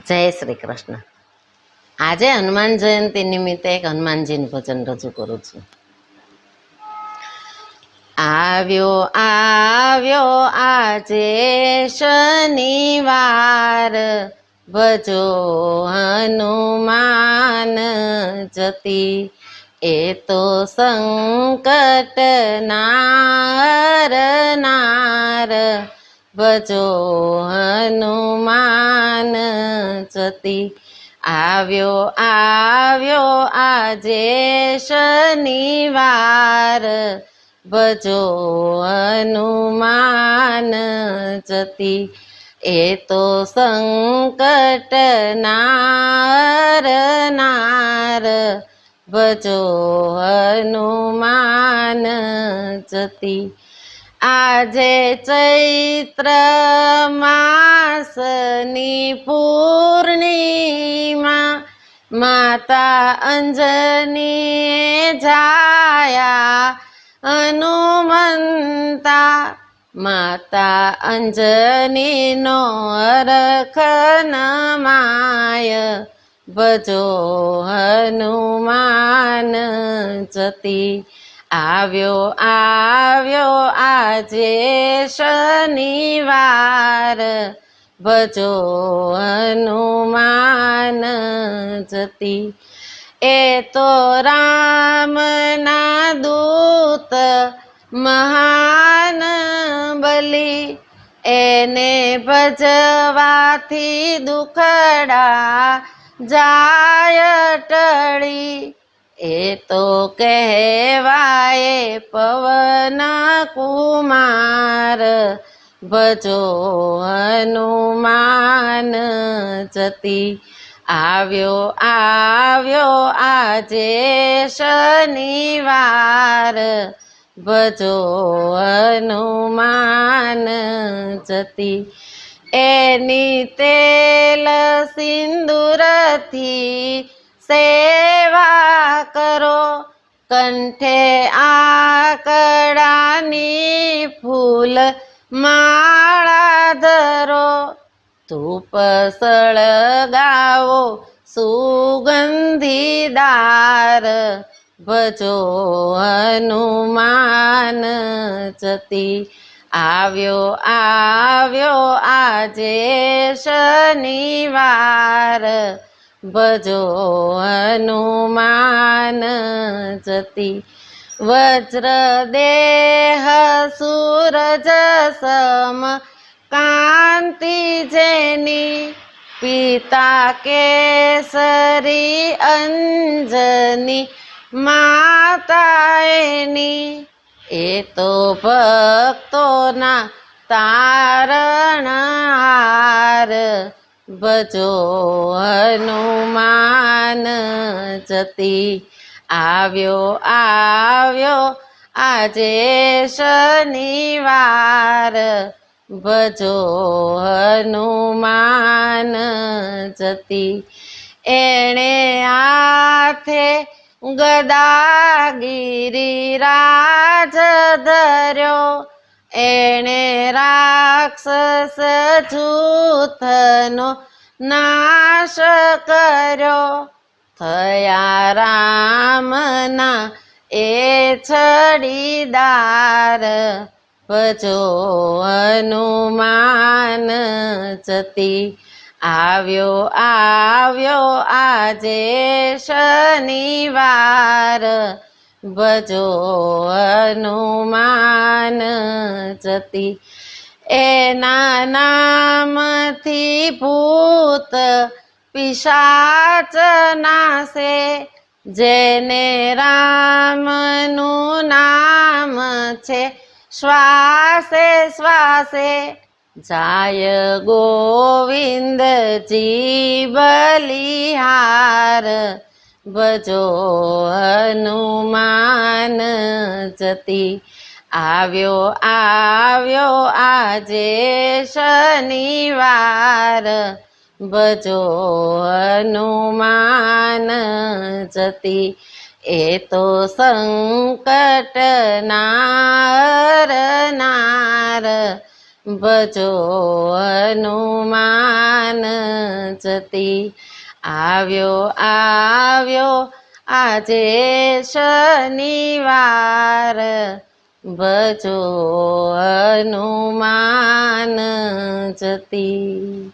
જય શ્રી કૃષ્ણ. આજે હનુમાન જયંતિ નિમિત્તે એક હનુમાનજીનું ભજન રજૂ કરું છું. આવ્યો આવ્યો આજે શનિવાર, ભજો હનુમાન જતી. એ તો સંકટ નાર, ભજો હનુમાન જતી. આવ્યો આવ્યો આજે શનિવાર, ભજો હનુમાન જતી. એ તો સંકટ નાર, ભજો હનુમાન જતી. આજે ચૈત્ર માસની પૂર્ણિમા, માતા અંજની જાયા હનુમંતા. માતા અંજનીનો અરખ નમાય, ભજો હનુમાન જતી. આવ્યો આવ્યો આજે શનિવાર, ભજો હનુમાન જતી. એ તો રામના દૂત મહાન બલી, એને ભજવાથી દુખડા જાય ટળી. એ તો કહેવાય પવન કુમાર, ભજો હનુમાન જતી. આવ્યો આવ્યો આજે શનિવાર, ભજો હનુમાન જતી. એની તેલ સિંદૂરથી સેવા કરો, કંઠે આકડાની ફૂલ માળા ધરો. ધૂપ સળગાવો સુગંધીદાર, ભજો હનુમાન જતી. આવ્યો આવ્યો આજે શનિવાર, ભજો હનુમાન જતી. વજ્ર દેહ સૂરજ સમ કાંતિ જેની, પિતા કેસરી અંજની માતા એની. એ તો ભક્તોના તારણહાર, ભજો હનુમાન જતી. આવ્યો આવ્યો આજે શનિવાર, ભજો હનુમાન જતી. એણે હાથે ગદા ગિરિરાજ ધર્યો, એણે રાક્ષસ જૂથનો નાશ કર્યો. થયા રામના એ છડીદાર, ભજો હનુમાન જતી. આવ્યો આવ્યો આજે શનિવાર, ભજો હનુમાન જતી. એના નામથી ભૂત પિશાચ નાશે, જેને રામનું નામ છે શ્વાસે શ્વાસે. જાય ગોવિંદજી બલિહાર, ભજો હનુમાન જતી. આવ્યો આવ્યો આજે શનિવાર, ભજો હનુમાન જતી. એ તો સંકટ નાર, ભજો હનુમાન જતી. આવ્યો આવ્યો આજે શનિવાર, ભજો હનુમાન જતી.